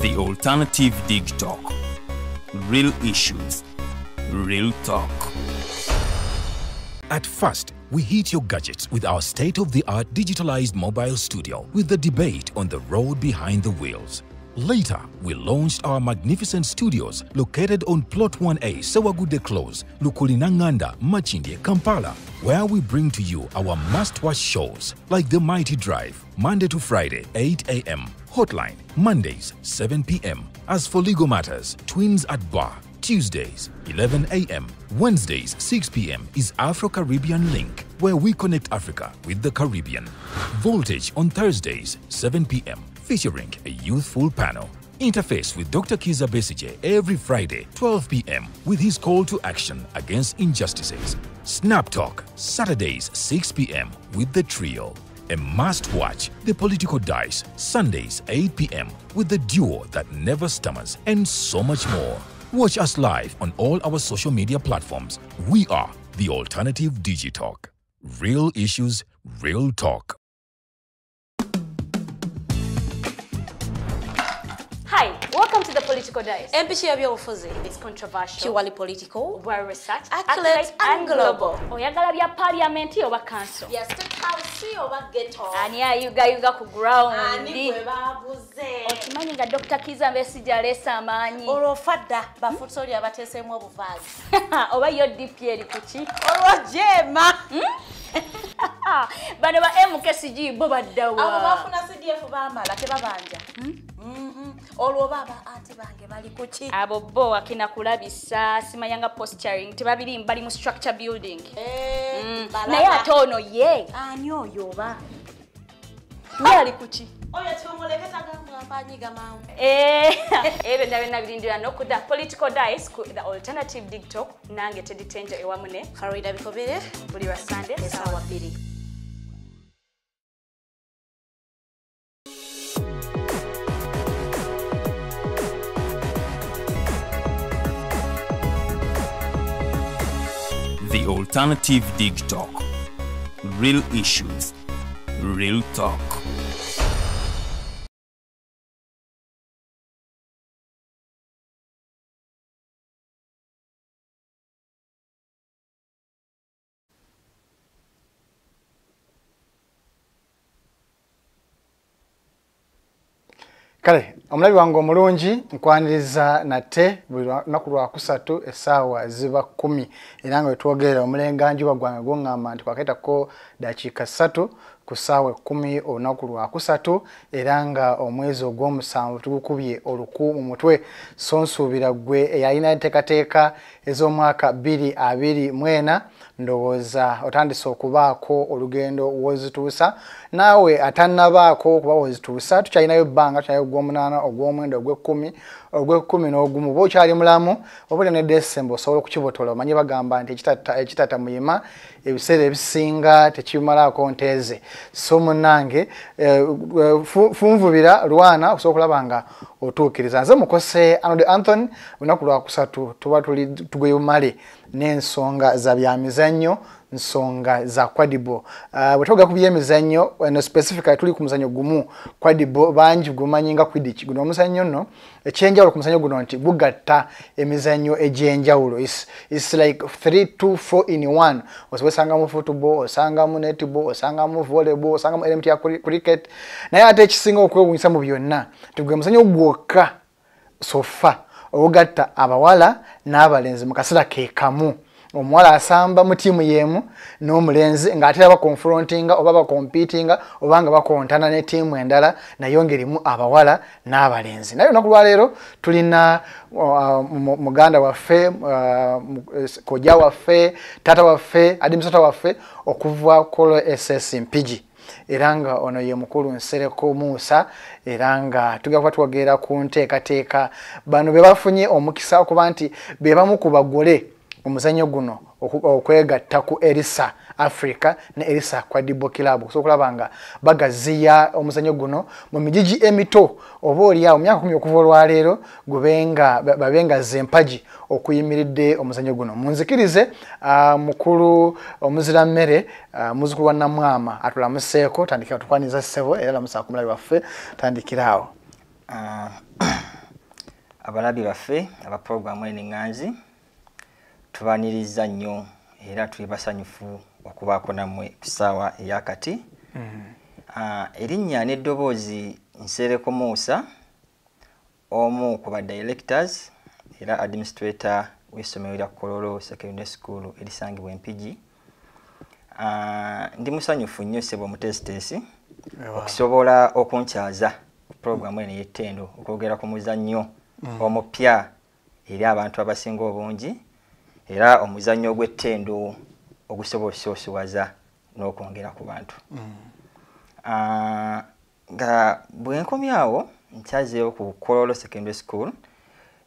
The Alternative Dig Talk. Real issues, real talk. At first, we hit your gadgets with our state-of-the-art digitalized mobile studio with the debate on the road behind the wheels. Later, we launched our magnificent studios located on Plot 1A, Sewagude Close, Lukulinanganda, Machindye, Kampala, where we bring to you our must-watch shows like The Mighty Drive, Monday to Friday, 8 a.m., Hotline, Mondays, 7 p.m. As for legal matters, Twins at Bar, Tuesdays, 11 a.m. Wednesdays, 6 p.m. is Afro-Caribbean Link, where we connect Africa with the Caribbean. Voltage on Thursdays, 7 p.m. featuring a youthful panel. Interface with Dr. Kiza Besije every Friday, 12 p.m. with his call to action against injustices. Snap Talk, Saturdays, 6 p.m. with the trio. A must-watch, The Political Dice, Sundays, 8 p.m. with the duo that never stammers, and so much more. Watch us live on all our social media platforms. We are The Alternative Digitalk. Real issues, real talk. Hi, welcome to The Political Dice. It's controversial, purely political, well researched, accurate and global. Oyagala bya parliament oba council. Yes, state house oba ghetto. Ani ayuga ku ground. Ani gwe babuze. Okimanyi nga Dr. Kiza Besije alesa amaanyi. Olwofadda bafutoli abateesemu obuvaazi. Oba yo DP eri kuki? Olwojema. Bano ba MKCG bo baddawa. Abo bafuna CDF baamala tebabanja. Olwo baba ate bange bali kuki? Abo bo akina kulabisa simanyanga posturing tebabiri mbali mu structure building. Naye ate ono ye. Ani oyo oba? Ye ali kuki? Oyo tumuleketa gamba mpanyiga mawe. Ebe ndabena birindira no ku The Political Dice ku The Alternative Dig Talk nange Teddy Tenja ewamune Farida Bikobere buli wa Sunday sawa 2. The Alternative Dig Talk. Real issues, real talk. Kale, omulabi wange omulungi nkwaniriza nate buli lunaku lwa kusatu essaawa ziba 10 era nga wetwogerera omulenganjuba gwange gwoŋŋamba nti kwakaitako dakiika 3 ku ssaawa 10 olunaku lwa kusatu era nga omwezi ogw'omusanvu tugukubye oluku mu mutwe so nsuubira ggwe eyalina enteekateeka ez'omwaka 2024 ndowooza otandise okubaako olugendo wozituusa naawe atannabaako okuba wozituusa tukyalinayo ebbanga tukyalinayo ogw'omunaana ogw'omwenda ogw'ekkumi ogw'ekkumi n'ogumu oba okyali mulamu oba ne December osobola okukibotola omanye bagamba nti ekitata muyima ebiseera ebisinga tekimalaako nteeze so munnange funvubira lwana okusobola okulaba nga otuukiriza nze mukose Arnold Anthony olunaku lwa kusatu tuba tugwemale n'ensonga za byamizannyo nsonga za kwadibo bwe twoga ku byemizannyo no specifically tuli ku muzannyo gumu kwadibo bangi gumanyinga Quidditch guno omuzannyo nno ekyenjawulo ku muzannyo guno nti gugatta emizannyo egy'enjawulo is like 3 to 4 in 1 osanga mu football osanga mu netball osanga mu volleyball osanga mu element ya cricket naye ate ekisinga okwewuunyisa mu byonna tugwe muzannyo gwokka sofa ogugatta abawala n'abalenzi mu kaseera ke kamu omuwala asamba mu tiimu yemu n'omulenzi ng'ate bakonfrontinga oba bakompitinga oba nga bakontana ne tiimu endala naye ngerimu abawala n'abalenzi naye olunaku lwaleero tulina muganda waffe kojja waffe taata waffe adimisata waffe okuva ku SS Mpigi era nga ono ye mukulu Nsereko Musa era nga tugenda twogera ku nteekateeka bano be bafunye omukisa okuba nti be bamu ku bagole omuzannyo guno okwegatta ku Elisa Africa ne Elisa Kwadibo Club so kulaba nga bagaziya omuzannyo guno mu mijiji emito oba oli awo myaka 10 okuva olwaleero babenga zempagi okuyimiridde omuzannyo guno munzikirize mukulu omuzira mmere muzukulu wa Namwama atulamuseeko tandikira tukwaniza ssebo era lamusa kumulabi waffe tandikiraawo abalabi baffe aba program eninganzi tubaniriza nnyo era tuli basanyufu okubaako nammwe ku ssaawa eyakati. Erinnya n'eddoboozi Nsereko Musa, omu ku ba directors era administrator w'essomero lya Kololo Secondary School erisangibwa Empigi. Ndi musanyufu nnyo ssebo Mutesitesi okusobola okunkyaza ku programu eno y'ettendo okwogera ku muzannyo omupya eri abantu abasinga obungi era omuzannyo ogw'ettendo ogusobola okusosowaza n'okwongera ku bantu. Nga bwe nkomyawo nkyazeewo ku Kololo Secondary School.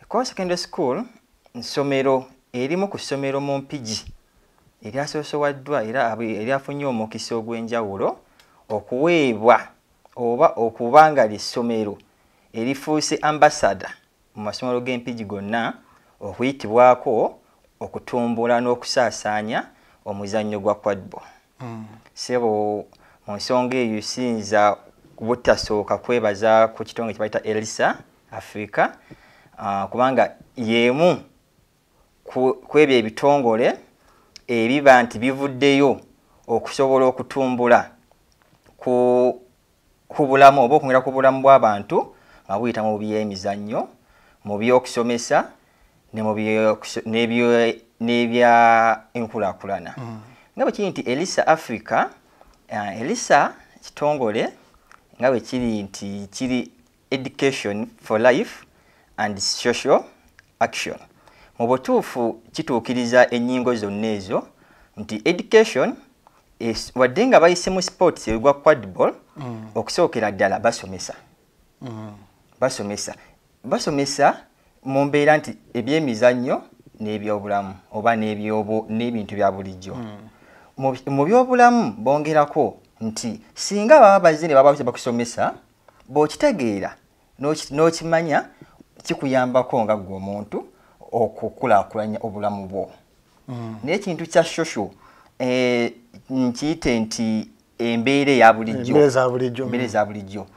Kololo Secondary School nsomero erimu ku ssomero mu Mpigi eryasosowaddwa era eryafunye omukisa ogw'enjawulo okuweebwa oba okuba nga ly'essomero erifuuse ambassador mu masomero g'Empigi gonna okuyitibwako okutumbula n'okusaasaanya omuzannyo gwa quadball. Sebo mu nsonga eyo sinza butasooka kwebaza ku kitongo kye bayita Elisa Africa kubanga yemu kwebyo ebitongole ebiba nti bivuddeyo okusobola okutumbula ku bulamu oba okwongera ku bulamu bw'abantu nga buyita mu by'emizannyo, mu by'okusomesa n'ebya enkulaakulana. Nga bwe kiri nti Elisa Africa, Elisa kitongole nga bwe kiri nti kiri Education for Life and Social Action. Mu butuufu kituukiriza ennyingo zonna ezo nti education wadde nga bayise mu sports egwa quadball okusookera ddala basomesa mu mbeera nti ebyemizannyo n'ebyobulamu oba n'ebintu bya bulijjo. Mu byobulamu bongerako nti singa baba bazze ne baba bakusomesa bw'okitegeera n'okimanya kikuyambako nga ggwe omuntu okukulaakulanya obulamu bwo. N'ekintu kya social nkiyite nti embeera eya bulijjo.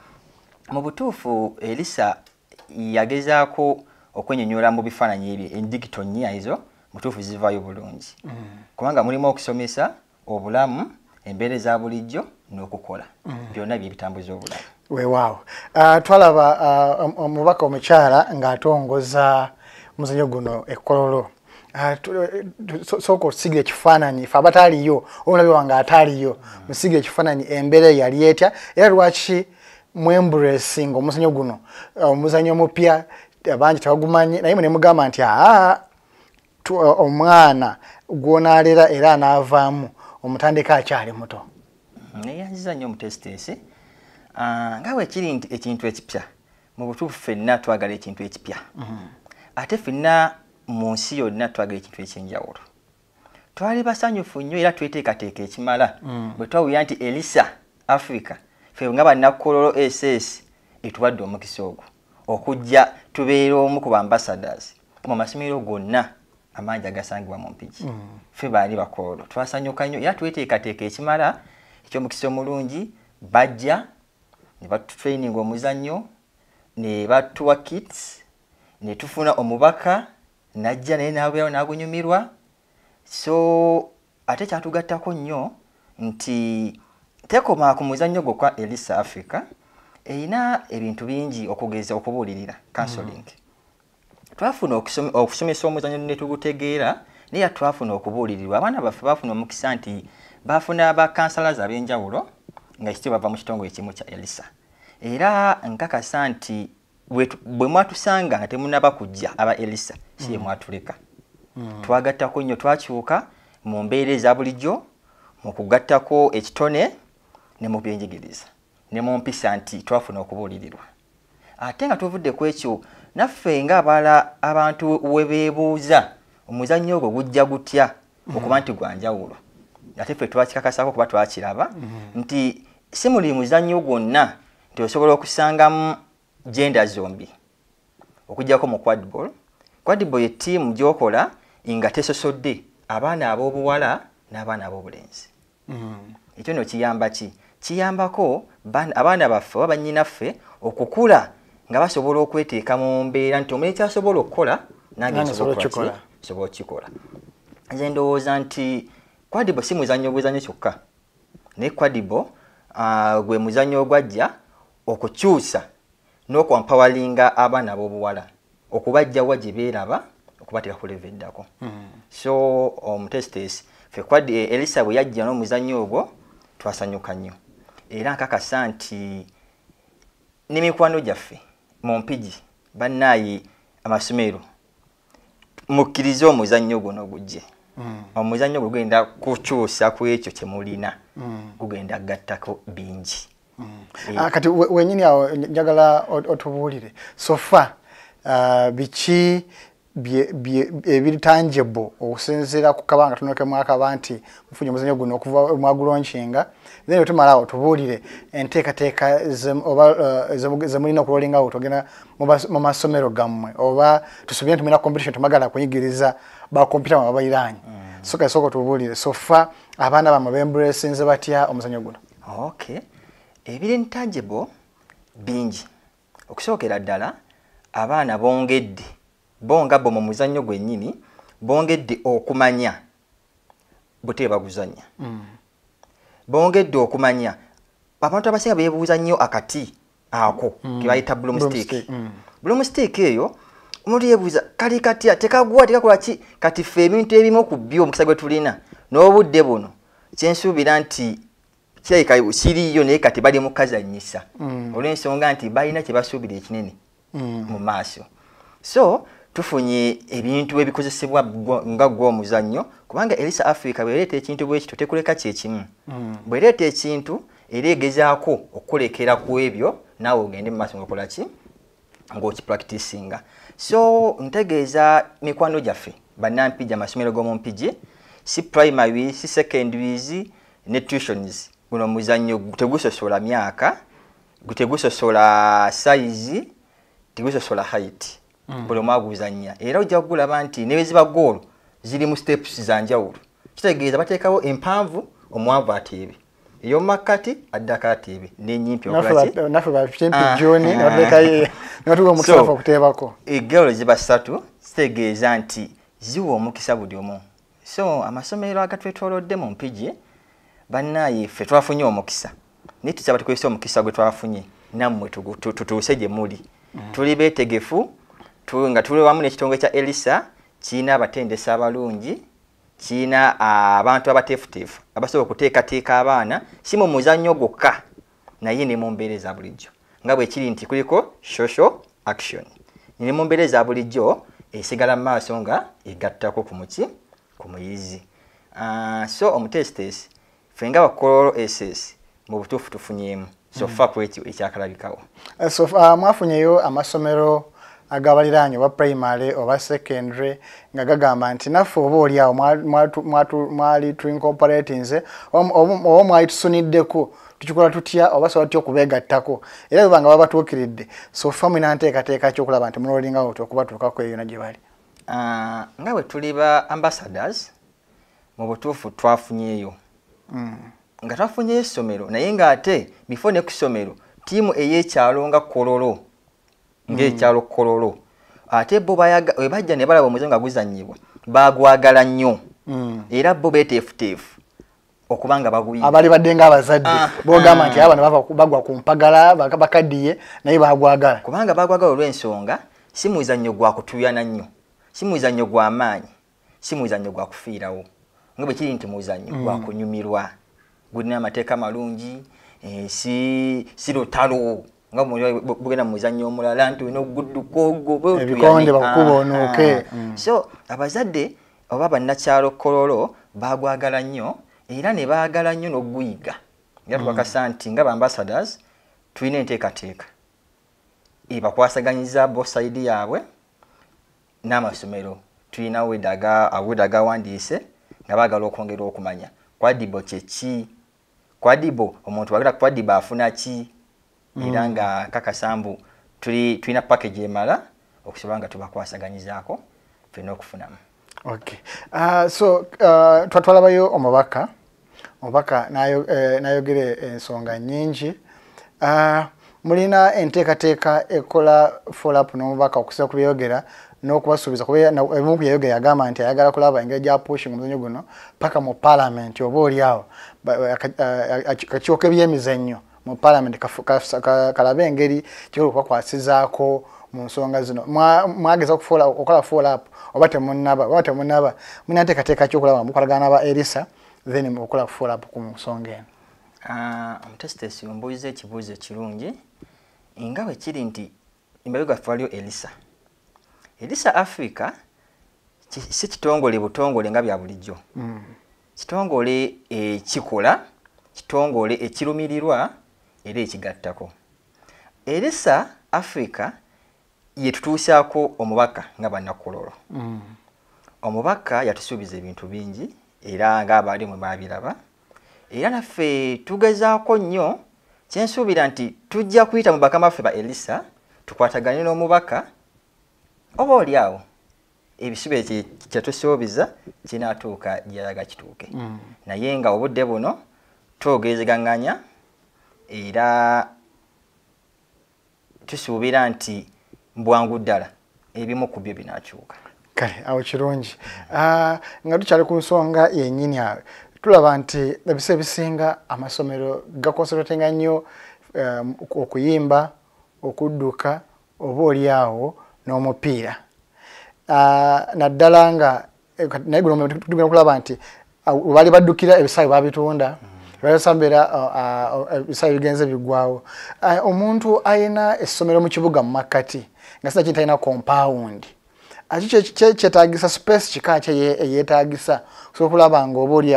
Mu butuufu Elisa yagezaako okwenyonyola mu bifaananyi ebyo endigito nnya ezo mutuufu zivaayo bulungi kubanga mulimu okusomesa, obulamu, embeera eza bulijjo n'okukola byonna bye bitambuza obulamu. Weewaawo twalaba omubaka omukyala ng'atongoza muzannyo guno Kololo. Sooka otusigira ekifaananyi fe abataaliyo omulabi wange ataaliyo musigira ekifaananyi embeera yali etya era lwaki mwemburesinga omuzannyo guno omuzannyo omupya abangi tebagumanyi naye ne mugamba nti omwana gw'onaalera era anaavaamu omutandika akyali muto. Neyanziza nnyo Mutesitesi nga bwe kiri nti ekintu ekipya mu butuufu ffenna twagala ekintu ekipya ate ffenna mu nsi yonna twagala ekintu ekyenjawulo. Twali basanyufu nnyo era tweteekateeka ekimala bwe twawulira nti Elisa Africa ffe nga bannakololo SS etuwadde omukisa ogwo okujja tubeera omu ku bambassadors mu masomero gonna amangi agasangibwa mu Mpigi. Ffe baali bakololo twasanyuka nnyo era tweteekateeka ekimala eky'omukisa omulungi. Bajja ne batutraining omuzannyo ne batuwa kits ne tufuna omubaka najja naye n'abeerawo n'agunyumirwa. So ate kyatugattako nnyo nti tekoma ku muzannyo gwo kwa Elisa Africa erina ebintu bingi okugeza okubuulirira counseling. Twafuna okusomesa omuzannyo ne tugutegeera naye twafuna okubuulirirwa. Abaana baffe bafuna omukisa nti bafuna abakansalazi ab'enjawulo nga kityo bava mu kitongole kimu kya Elisa. Era nkakasa nti bwe mwatusanga nga temunaba kujja aba Elisa siye mwatuleka. Twagattako nnyo, twakyuka mu mbeera eza bulijjo, mu kugattako ekitone ne mu byenjigiriza ne mu mpisa nti twafuna okubuulirirwa. Ate nga tuvudde ku ekyo naffe ng'abala abantu we beebuuza omuzannyo ogwo gujja gutya okuba nti gwa njawulo. Ate ffe twakikakasako kuba twakiraba nti si muli muzannyo gwonna nti osobola okusangamu gender zombi okujjako mu quadball. Quadball ye ttiimu gy'okola nga tesosodde abaana ab'obuwala n'abaana ab'obulenzi. Ekyo nno kiyamba ki? Kiyambako abaana baffe oba bannyinaffe okukula nga basobola okweteeka mu mbeera nti omuntu kyasobola okukola nange nsobola okukikola. Nze ndowooza nti Quadrible si muzannyo gwezannyo kyokka, naye Quadrible gwe muzannyo ogwajja okukyusa n'okwampawalinga abaana b'obuwala okubajjawa gye beeraba okubateeka ku level eddako. So omutesitesi ffe Elisa bwe yajja n'omuzannyo ogwo twasanyuka nnyo, era nkakasa nti n'emikwano gyaffe mu Mpigi bannaayi amasomero mukkirize omuzannyo guno gujje. Omuzannyo gwo gugenda kukyusa ku ekyo kye mulina, gugenda gattako bingi. Kati wenyini awo njagala otubuulire sofa biki ebiri tangible okusinziira ku kabanga katono ke mwakaba nti mufunye omuzannyo guno okuva mwagulonshinga, then otumala awo tubuulire enteekateeka ze mulina okulolinga awo togenda mu masomero gammwe oba tusobye nti mulina competition tumagala kuyigiriza bakompyuta babayiranye. Soka soko tubuulire sofa abaana bamwe bembracinze batya omuzannyo guno. Okay, ebiri intangible bingi. Okusookera ddala abaana bongedde bonga bo mu muzannyo gwennyini bongedde okumanya bute baguzanya. Bongedde okumanya abantu abasinga beebuuza nnyo akati ako ke bayita broomstick. Broomstick eyo omuntu yeebuuza kali katya tekagwa tekakola ki, kati ffe ebintu ebimu ku byo omukisa gwe tulina n'obudde buno kyensuubira nti kirabika kiriyo naye kati bali mu kazannyisa olw'ensonga nti balina kye basuubira ekinene mu maaso. So tufunye ebintu ebikozesebwa nga gw'omuzannyo kubanga Elisa Africa bwereeta ekintu bwekito tekuleka kyekimu. Bwereeta ekintu era egezaako okukolekera ku ebyo naawe ogende mu maaso ng'okola ki ng'okipracticinga. So ntegeeza mikwano gyaffe bannampigi amasomero g'omu Mpigi si primary si secondaries ne tuitions, guno muzannyo tegusosola myaka, tegusosola size, tegusosola height. Buli mwaguzannya era ojja kugulaba nti nebeziba goolo ziri mu steps za njawulo. Kitegeeza bateekawo empanvu omwavu ateebe, ey'omumakkati addako ateebe n'ennyimpi okulaki naffe bapimpi joni natuwa omukisa okuteebako. Egoolo ziba ssatu, kitegeeza nti ziwa omukisa buli omu. So amasomero agatwetoolodde mu Mpigi bannaaye ffe twafunye omukisa naye tukyaba tukozesa omukisa gwe twafunye nammwe tutuuse gye muli. Tuli beetegefu nga tuli wamu n'ekitongole kya Elisa kiina abatendesi abalungi, kiina abantu abateefuteefu abasobola okuteekateeka abaana si mu muzannyo gwokka naye ne mu mbeera eza bulijjo nga bwe kiri nti kuliko social action ne mu mbeera eza bulijjo esigala mu maaso nga egattako ku muyizi. So omutesitesi ffe nga bakololo SS mu butuufu tufunyeemu sofa ku ekyo ekyakalabikawo. Mwafunyeyo amasomero agabaliranye oba primary oba secondary nga gagamba nti naffe oba oli awo mwali tuincorporatinze oba mwali tusuniddeko tukikola tutya oba sobola tutya okubeegattako era bwebanga baba batuukiridde sofa mwina nteekateeka ky'okulaba nti mulolinga oti okubatuukako eyo na gye bali. Nga bwe tuli ba ambassadors mu butuufu twafunyeeyo nga twafunyeyo essomero naye ng'ate before ne ku ssomero ttiimu ey'ekyalo nga Kololo ng'ekyalo Kololo ate bo bajja ne balaba omuzannyo nga guzannyibwa baagwagala nnyo era bo beeteefuteefu okubanga baguyiga. Abali badde ng'abazadde bogamba nti abaana bagwa ku mpagala bakaddiye naye baagwagala kubanga baagwagala olw'ensonga si muzannyo gwa kutuyana nnyo, si muzannyo gwa maanyi, si muzannyo gwa kufiirawo nga bwe kiri nti muzannyo gwa kunyumirwa gulina amateeka malungi si lutalo nga bugenda mu muzannyo omulala nti olina okugudduka ogobe ebikonde bakukuba onuuke. So abazadde oba bannakyalo Kololo baagwagala nnyo era ne baagala nnyo n'oguyiga era tukakasa nti nga ba-ambassadors tulina enteekateeka ebakwasaganyiza both side yaabwe n'amasomero. Tulina awed agawandiise nga baagala okwongera okumanya Quadrible kyeki, Quadrible omuntu wagala Quadrible afuna ki era nga kakasambu tulina package emala okusobola nga tubakwasaganyizaako ffenna okufunamu. Okay. So twalabayo omubaka nayogere ensonga nnyingi. mulina enteekateeka ekola follow-up n'omubaka okusobola kubyogera n'okubasuubiza kuba ebimu ku byeyogera yagamba nti ayagala kulaba engeri gya pushing omuzannyo guno paka mu parliament oba oliawo akakiiko k'ebyemizannyo mu parliament kalabe engeri kikukwasizaako mu nsonga zino mwageza okukola follow-up oba temunnaba mulina nteekateeka kyokulaba mukolagana ba Elisa then mukola follow-up ku nsonga eno. Omutesitesi ombuuza ekibuuzo ekirungi nga bwe kiri nti emabega waffe waliyo Elisa Africa si kitongole butongole nga bya bulijjo. Kitongole ekikola, kitongole ekirumirirwa era ekigattako. Elisa Africa yetutuusaako omubaka nga bannakololo. Omubaka yatusuubiza ebintu bingi era ng'abaali mwe baabiraba. Era naffe tugezaako nnyo kyensuubira nti tujja kuyita mu bakama baffe ba Elisa tukwataganye n'omubaka oba oliawo ebisuubizo kye tusuubiza kinaatuuka gy'alaga kituuke. Naye nga obudde buno twogerezeganganya era tusuubira nti bwangu ddala ebimu ku byo binaakyuka. Kale awo kirungi. Nga tukyali ku nsonga yennyini awe tulaba nti ebiseera ebisinga amasomero gakonsentratinga nnyo okuyimba, okudduka oba oliawo n'omupiira. Naddala nga naye guno tugenda kulaba nti baali baddukira ebisaawe babitunda basambira ebisaawe bigenze biggwawo. Omuntu ayina essomero mu kibuga mu makkati nga sina kintu ayina compound kyetaagisa space kika kye yeetaagisa so kulaba nga oba oli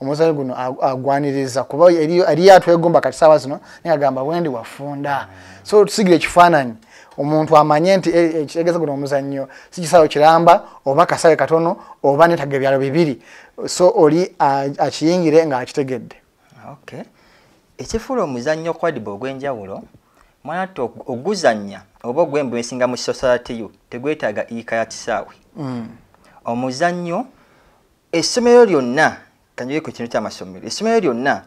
omuzannyo guno agwaniriza kuba eriyo atwegomba kati saawa zino naye agamba bwendi wafunda so tusigire ekifaananyi omuntu amanye nti ekitegeeza guno omuzannyo si kisaawe kiramba oba kasaawe katono oba netaga ebyalo bibiri so oli akiyingire nga akitegedde. Ekifuula omuzannyo kwadiba ogw'enjawulo mwanati oguzannya oba ogw'embu esinga mu society yo tegwetaaga iika ya kisaawe. Omuzannyo essomero lyonna kanjogere ku kintu ky'amasomero essomero lyonna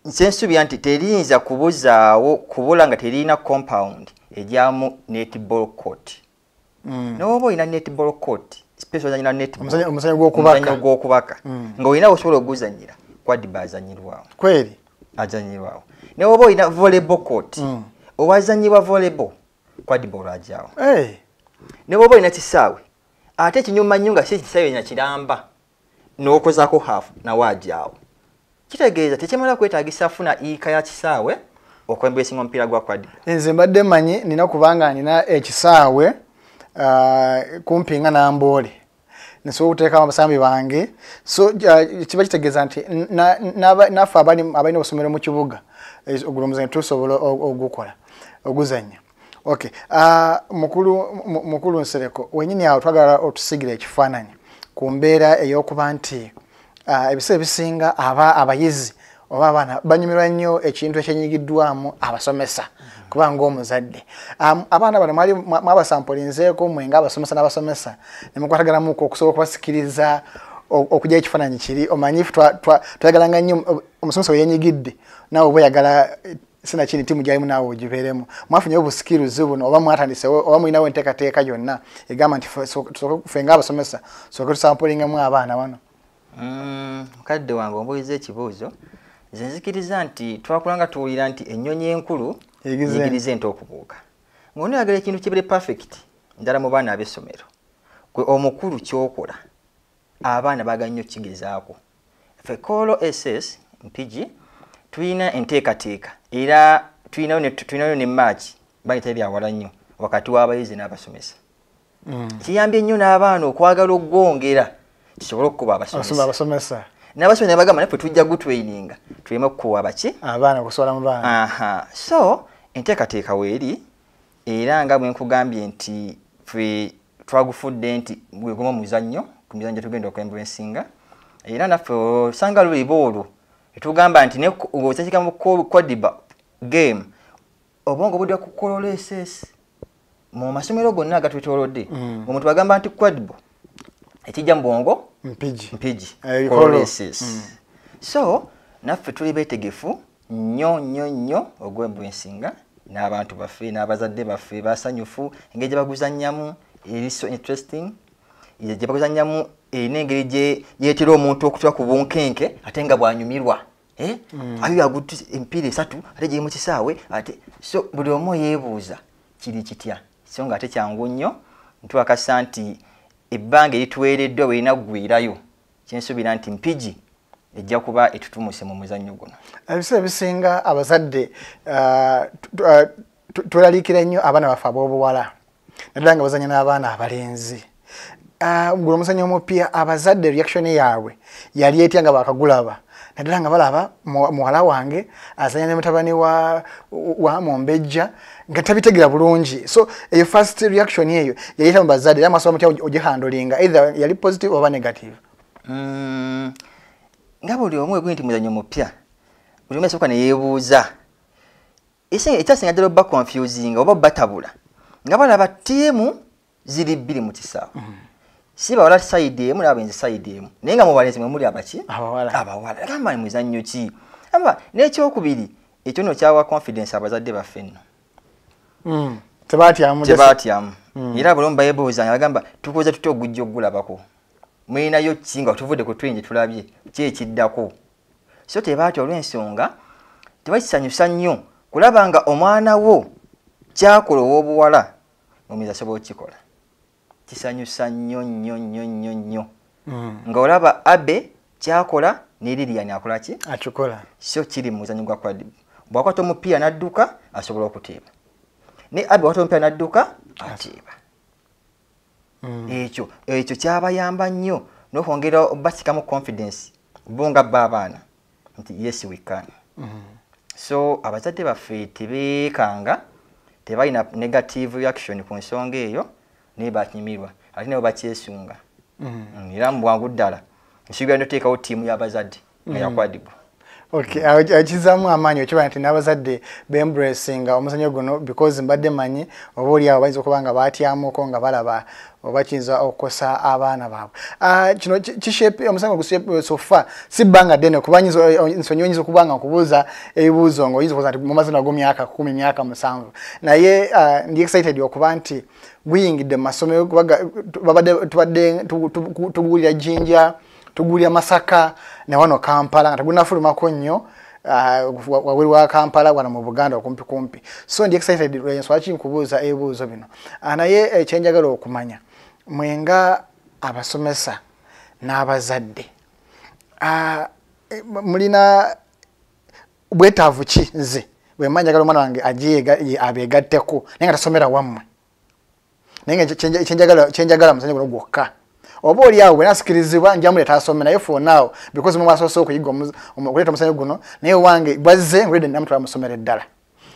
nsensuubira nti teriyinza kubuzaawo kubula nga terina compound ejyamu netball court. N'oba olina netball court space ozannyira netball omuzannyo gw'okubaka ng'olina osobola oguzannyira kwadiba azannyirwawo kweri azannyirwawo. N'oba olina volleyball court owazannyibwa volleyball kwadiba olwajjaawo. N'oba olina kisaawe ate ekinyuma nnyo nga si ekisaawe nakiramba n'okozaako half nawe ajjaawo. Kitegeeza tekimala kwetaagisa afuna iika ya kisaawe okwembeesinga omupiira gwa kwadiba. Nze mbadde mmanyi nina kubanga nina ekisaawe kumpi nga Namboole nsobola okuteekamu abasambi bange so kiba kitegeeza nti naffe abalina obusomero mu kibuga ogulwo omuzannyo tusobola ogukola oguzannya. Mukulu Nsereko wennyini awo twagala otusigira ekifaananyi ku mbeera ey'okuba nti ebiseera ebisinga abayizi oba abaana banyumirwa nnyo ekintu ekyenyigiddwamu abasomesa kuba ng'omuzadde. Abaana bano mwabasampulinzeeko mwe ng'abasomesa n'abasomesa ne mukwataganamuko okusobola okubasikiriza okujja ekifaananyi kiri omanyi twayagalanga nnyo omusomesa we yenyigidde naawe oba oyagala sinakindi timu gyalimu naawe ogibeeremu mwafunyewo obusikirizi buno oba mwatandisewo oba mulinawo enteekateeka yonna egamba nti ffe ng'abasomesa sooke tusampulingamu abaana bano. Mukadde wange ombuuliza ekibuuzo nze nzikiriza nti twakulanga tuwulira nti ennyonyi enkulu yigiriza ente okubuuka ng'onoyagala ekintu kibere perfect ndala mu baana ab'essomero gwe omukulu kyokola abaana baagala nnyo kigezaako. Ffe Kolo SS Mpigi tulina enteekateeka era tulinayo ne match bayita ebyawala nnyo wakati w'abayizi n'abasomesa. Kiyambye nnyo n'abaana okwagala okugwongera tusobole okukuba abasomesa n'abasomesa bagamba naffe tujja gutraininga tuleme okukuwa baki abaana okusobola mu baana. So enteekateeka weeri era nga bwe nkugambye nti ffe twagufudde nti gwe gumu omuzannyo ku mizannyo tugenda okwembulensinga era naffe osanga luliba olwo etugamba nti osakika mu kwadiba game obongo budde ku Kolo SS mu masomero gonna agatwetoolodde omuntu bagamba nti kwadiba ekijja mu bwongo Mpigi Kolo SS. So naffe tuli beetegefu nnyo ogw'embwensinga n'abantu baffe n'abazadde baffe basanyufu engeri gye baguzannyamu eri so interesting gye baguzannyamu n'engeri gye yeetera omuntu okutula ku bunkenke ate nga bwanyumirwa ayo yagutu empiira esatu ate gye mu kisaawe ate so buli omu yeebuuza kiri kitya so nga ate kyangu nnyo ntwakasa nti ebbanga erituweereddwa bwerina ggwirayo kyensuubira nti mpigi ejja kuba etutumuse mu muzannyo guno. Ebiseera bisinga abazadde tweralikira nnyo abaana baffe ab'obuwala naddala nga bazannya n'abaana abalenzi. Guno omuzannyo omupiira abazadde reaction yaabwe yali etya nga bakagulaba naddala nga balaba muwala wange azanya ne mutabani wa Mombejja nga tabitegera bulungi. So eyo first reaction eyo yayita mu bazadde era amasomo mutya ogihandolinga either yali positive oba negative. Nga buli omu egwe nti muzannyo mupya buli omu esooka ne yeebuuza ekyasinga ddala obba confusing oba batabula nga balaba ttiimu ziri bbiri mu kisaawe si bawala side emu n'abalenzi side emu naye nga mu balenzi mwe muli abaki abawala gamba ni muzannyo ki aba n'ekyokubiri ekyo nno kyawa confidence abazadde baffe nno tebaatyamu era buli omu bayeebuuza nga bagamba tukoze tutya ogujja okugulabako mwinayo kinga tuvudde ku twingi tulabye ki ekiddako so tebaatya olw'ensonga tebakisanyusa nnyo kulaba nga omwana wo kyakola ow'obuwala omuyizi asobola okukikola kisanyusa nnyo nga olaba Abe kyakola ne Lilian akola ki akikola so kiri mu muzannyo gwa Kwadibu bw'akwata omupiira n'adduka asobola okuteeba ne Abe bw'akwata omupiira n'adduka ateeba. Ekyo kyabayamba nnyo n'okwongera basikamu confidence bunga abaana nti yes we can. So abazadde baffe tebeekanga tebalina negative reaction ku nsonga eyo naye bakinyumirwa ate nabo bakyesunga era mu bwangu ddala nsuubira ndoteekawo ttiimu y'abazadde nga ya Kwadibu. Okay, akizaamu amaanyi okiba nti n'abazadde bembracinga omuzannyo guno because mbadde manyi oba oli awo bayinza okuba nga baatyamuko nga balaba oba kiyinza okukosa abaana baabwe. Kino kishepe omusango gushepe sofa si bbanga ddene kuba nsonyi oyinza okuba nga nkubuuza ebibuuzo ng'oyinza okubuuza nti mu mazina g'emyaka 10 myaka 7 naye ndi excited okuba nti guyingidde mu masomero tubadde tuguulira Jinja tuguulira Masaka ne wano Kampala nga tegunafulumako nnyo wabuli wa Kampala wano mu Buganda okumpi. So ndi excited lwenswaki nkubuuza ebibuuzo bino naye ekyenjagala okumanya mwenga abasomesa n'abazadde mulina bwetaavu ki nze bwe mba njagala omwana wange abeegatteko naye nga tasomera wammwe naye nga kyenjagala muzannyo guno gwokka oba oli awo bwenasikirizibwa njamuleeta asome naye for now because mwe mwasoose okuyiga okuleeta omuzannyo guno naye wange bwazze ngulede namutwala musomero eddala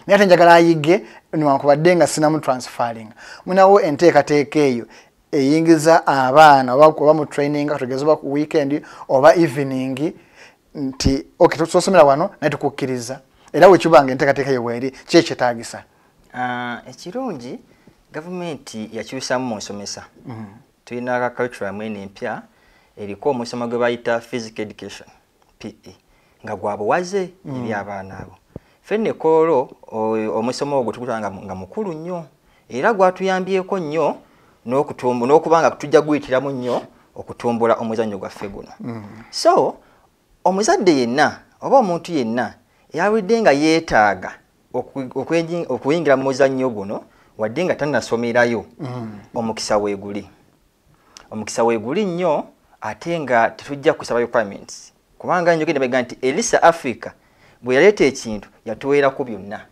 naye ate njagala ayige niwankubadde nga sinamutransferring. Munawo enteekateeka eyo eyingiza abaana oba mu training katugeza oba ku weekend oba evening nti okay tusomera wano naye tukukkiriza era wekibanga enteekateeka eyo bweri ki ekyetaagisa? Ekirungi gavumenti yakyusamu mu nsomesa. Tulina cultural mwene empya eriko omusomo gwe bayita physical education PE nga gwabuwaze eri abaana abo. Fenne kolo omusomo ogwo tukutanga nga mukulu nnyo era gwatuyambyeko nnyo n'okubanga tujja guyitiramu nnyo okutumbula omuzannyo gwaffe guno. So omuzadde yenna oba omuntu yenna eyawulidde nga yeetaaga okuyingira mu muzannyo guno wadde nga tannasomerayo omukisa weeguli. Omukisa weeguli nnyo ate nga tetujja kusaba requirements kubanga njogedde mbega nti Elisa Africa bwe yaleeta ekintu yatuweerako byonna.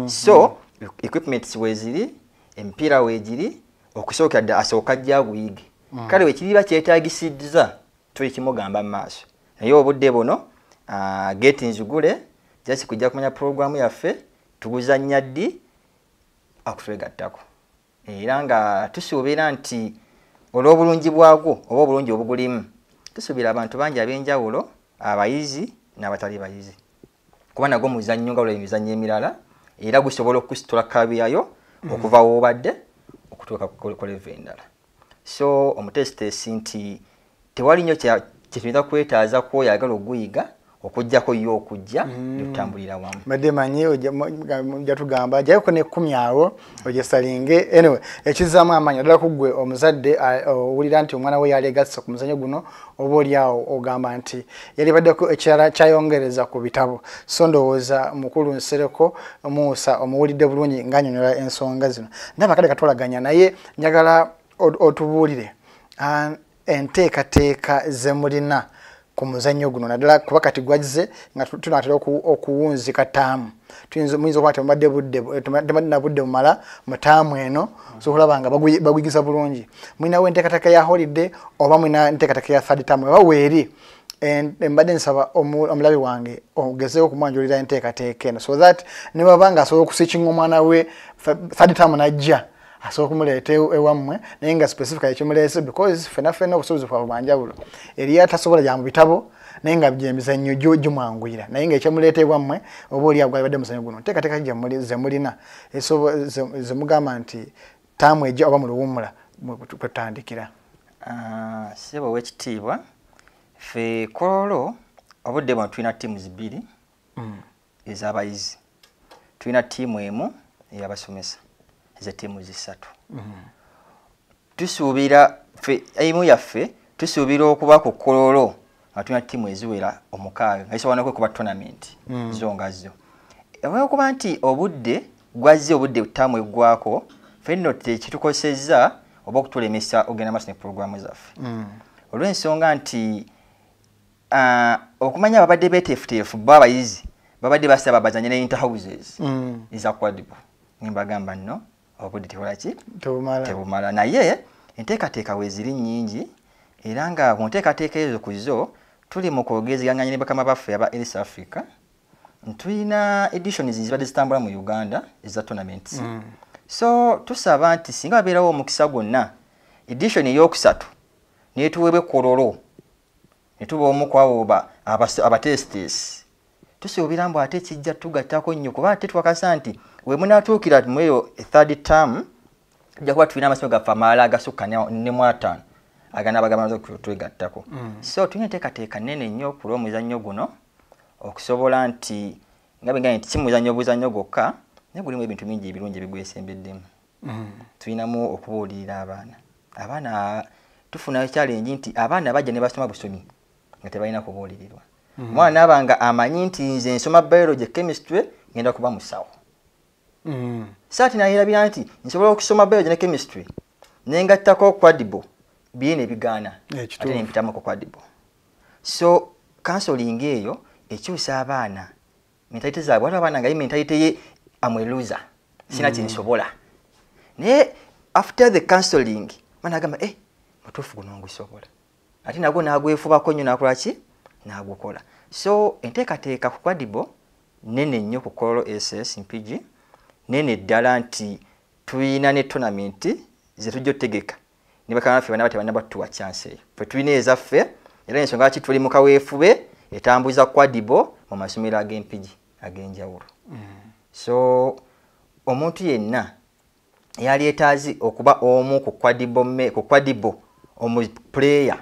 So equipments weeziri emipiira weegiri okusookera ddala asooka ajja aguyige kale wekiriba kyetaagisizza tuli kimugamba mu maaso naye obudde buno gate nzigule jasi kujja kumanya programu yaffe tuguzannya ddi akutwegattako era nga tusuubira nti olw'obulungi bwagwo oba obulungi obugulimu tusuubira abantu bangi ab'enjawulo abayizi n'abatali bayizi kuba nagwo muzannyo nga emizannyo emirala era gusobola okusitula kabiyayo okuva woobadde okutuuka ku level endala. So omutesitesi nti tewali nnyo kyetuyinza kwetaaza kwoyagala oguyiga okujjako yo okujja tutambulira wamu madde manyi ojja tugamba jayiko ne 10 awo ojesalinge anyway ekizaamu amanyi ddala kugwe omuzadde owulira nti omwana we yalegatsa ku muzanyo guno oba oli awo ogamba nti yali baddeko ekirala kyayongereza ku bitabo so ndowooza mukulu Nsereko Musa omuwulidde bulungi ng'annyonnyola ensonga zino ndaba kale katolaganya naye njagala otubuulire enteekateeka ze mulina ku muzannyo guno naddala kuba kati gwagize nga tunaatera okuwunzika taamu muyinza okuba temadde na budde bumala mu taamu eno sokulaba nga bagwigiza bulungi mulinawo enteekateeka ya holiday oba mulina enteekateeka ya third term oba weeri mbadde nsaba omulabi wange ogezeeko okumwanjulira enteekateeka eno so that ne baba nga asobola okusikinga omwana we third term najja asobola okumuleeta ewammwe naye nga specifically ekimuleese because fenafena obusobozi bwabwe bwanjawulo eriyo atasobola gya mu bitabo naye nga emizannyo gimwanguyira naye nga ekyamuleeta ewammwe oba oli agwalibadde muzannyo guno nteekateeka ze mulina ze mugamba nti taamu ejja oba mu luwummula kwetutandikira. Ssebo ow'ekitiibwa ffe Kololo obudde buno tulina ttiimu zibiri ez'abayizi tulina ttiimu emu ey'abasomesa ze ttiimu zisatu tusuubira ffe emu yaffe tusuubira okuba ku Kololo nga tulina ttiimu eziwera 6 nga zisobola n'okwekuba tournament zo nga zo olw'okuba nti obudde gwazze obudde ttaamu eggwako ffe nno tekitukosezza oba okutulemesa ogenda maaso ne puroguramu zaffe olw'ensonga nti okumanya babadde beeteefuteefu bo abayizi babadde basaba bazanye ne interhouses eza Quadribo nimbagamba nno obudde tekolaki tebumala naye enteekateeka weeziri nnyingi era nga ku nteekateeka ezo kuzo tuli mu kwogezeganya ne bakama baffe aba East Africa tulina editions zibadde zitambula mu Uganda eza tournaments so tusaba nti singa babeerawo omukisa gwonna edition ey'okusatu netuweebwe Kololo netuba omu kwabo abatestes tusuubira mbu ate kijja tugattako nnyo kuba ate twakasa nti we munaatuukira mweyo third term tujja kuba tulina amasomo gaffe amalala agasukka ne mu 5 aganaabagamaze twegattako so tulina enteekateeka nnene nnyo ku lw'omuzannyo guno okusobola nti nga bwe nti kimuzannyo buzannyo gwokka naye gulimu ebintu bingi ebirungi ebigwesembeddemu tulinamu okubuulirira abaana tufuna challenge nti abaana bajja ne basoma busomi nga tebalina kubuulirirwa omwana abanga amanyi nti nze nsoma biology chemistry ngenda kuba musawo saati nayirabira nti nsobola okusoma biology ne chemistry nengattako Quadribo byene bigaana ate nempitamu ku Quadribo so counseling eyo ekyusa abaana mentalite zaabwe waliwo abaana nga ye mentalite ye amweluza sina kyensobola naye after the counseling mana agamba mutuufu guno ngusobola ate nagwo nagwefubako nnyo nakolaki nagukola so enteekateeka ku Quadribo nene nnyo ku Kololo SS Mpigi nene ddala nti tulina ne tournament zetujja otegeka ne bakama baffe bana batebana batuwa chance eyo ffe tulina ezaffe era ensonga lwaki tuli mu kaweefube etambuza Quadribo mu masomero ag'Empigi ag'enjawulo so omuntu yenna yali etaazi okuba omu ku Quadribo omu player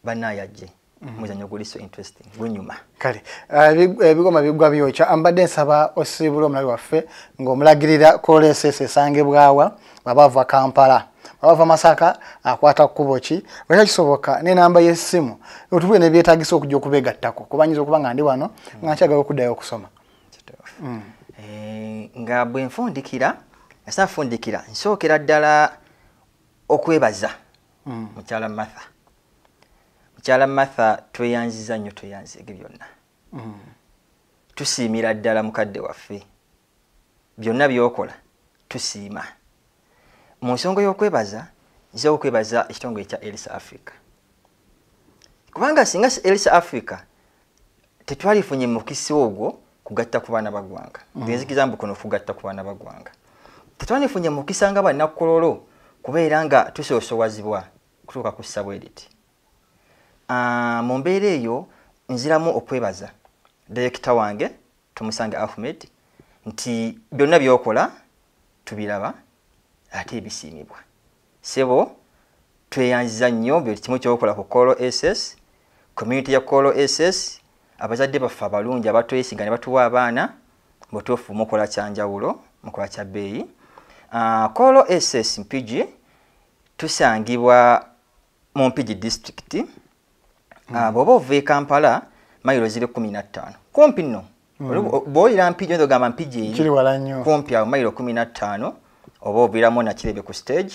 banayajje muzanyo guli so interesting gunyuma kale ebigoma bigwa byokya ambadde nsaba osibula omulabi waffe ng'omulagirira Kololo SS esangebwawa babava Kampala babava Masaka akwata kubo ki wena kisoboka n'enamba y'essimu otubule ne byetaagisa okujja okubegattako kubanyiza okuba nga ndi wano nga nkyagala okuddayo okusoma nga bwe nfundikira nasafundikira nsookera ddala okwebaza Mukyala Martha tweyanziza nnyo tweyanzige byonna tusiimira ddala mukadde waffe byonna byokola tusiima mu nsonga y'okwebaza nze okwebaza ekitongole kya East Africa kubanga singa East Africa tetwalifunye mukisi ogwo kugatta ku baana bagwanga ngenzikiza mbu kuno kugatta ku baana bagwanga tetwalifunye mukisa nga bana Kololo kubeera nga tusoosowazibwa kutuuka ku ssabwe editi mu mbeera eyo nziramu okwebaza direkita wange Tumusange Ahmed nti byonna byokola tubiraba ate ebisiimibwa sebo tweyanziza nnyo buli kimu kyokola ku Kololo SS community ya Kololo SS abazadde baffe abalungi abatwesiga ne batuwa abaana botuufu mukola kyanjawulo mukola kya bbeeyi. Kolo SS Mpigi tusangibwa mu Mpigi district. Bw'oba ovuye Kampala mayiro 15 kumpi nno. Bw'oyira Mpigi oyinza ogamba Mpigi eyi kiri wala nnyo kumpi awo mayiro 15 oba oviramu Nakirebe ku stage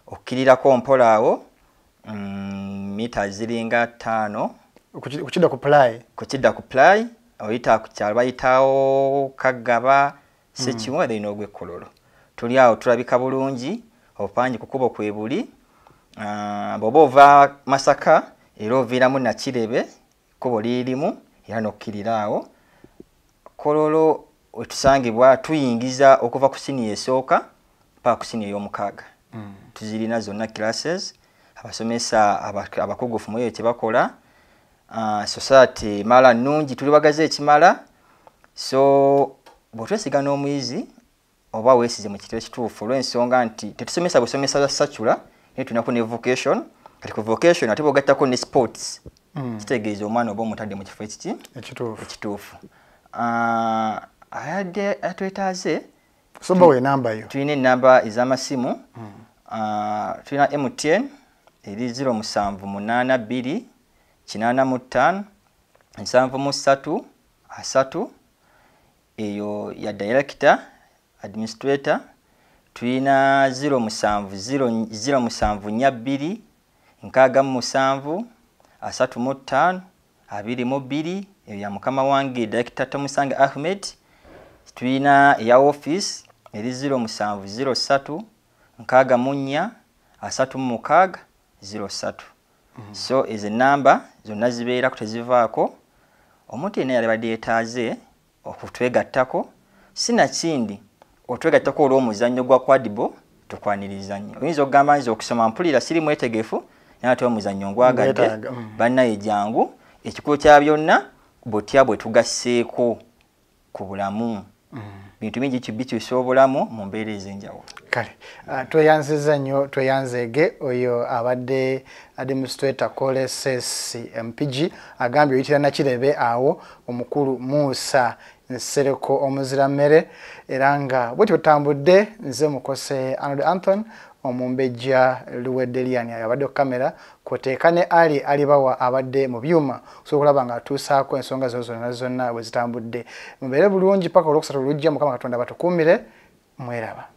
okkirirako mpola awo mita ziringa 5 kukidda ku play oyita ku kyalo bayitawo Kagaba Sekimu era inogwe Kololo. Tuli awo tulabika bulungi obupanji kukubo kwebuli. Bw'oba ova Masaka era oviramu Nakirebe kubo lirimu era nokkirira awo. Kololo wetusangibwa tuyingiza okuva ku siniya esooka paka ku siniya ey'omukaaga. Tuzirina zonna classes abasomesa abakugufu muyo kyebakola. Society mala nnungi tuli bagaze ekimala. So bw'otwesiga n'omuyizi oba weesize mu kitabo ekituufu olw'ensonga nti tetusomesa busomesa bwa secular naye tulinaku ne vocation. Kati ku vocation ate bw'ogattako ne sports kitegeeza omwana oba omutadde mu kifo ekiki ekituufu. Ayadde atwetaaze soba we namba yo tulina enamba ez'amasimu. Tulina MTN eri 0782 85 73 3 eyo ya director administrator. Tulina 0702 67 35 22 eyo ya mukama wange director Tomusange Ahmed. Tulina ya office eri 0703 64 36 03. So is a number zonna zibeera kutezivaako. Omuntu yenna yalibadde yeetaaze okutwegattako sina kindi otwegattako olw'omuzannyo gwa Quadbo tukwaniriza nnyo. Oyinza okugamba nze okusoma mpulira siri mwetegefu naye ate omuzannyo ngwagadde bannaye jangu ekikulu kya byonna bw'otya bwe tugasseeko ku bulamu. Bintu bingi kibikyusa obulamu mu mbeera ez'enjawulo. Kale tweyanziza nnyo tweyanzeege oyo abadde administrator Kolo SS Mpigi agambye oyitira Nakirebe awo omukulu Musa Nsereko omuzirammere era nga bwe tutambudde nze mukose Arnold Anthony omumbejja Luwedde Liani abadde ku kamera kwoteeka ne Ali alibawa abadde mu byuma so kulaba nga atuusaako ensonga zonna bwe zitambudde. Mubeere bulungi paka olwokusatu olujja Mukama Katonda batukuumire mweraba.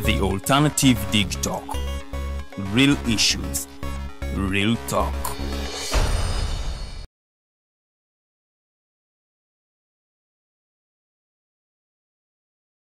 The Alternative Dig Talk. Real issues, real talk.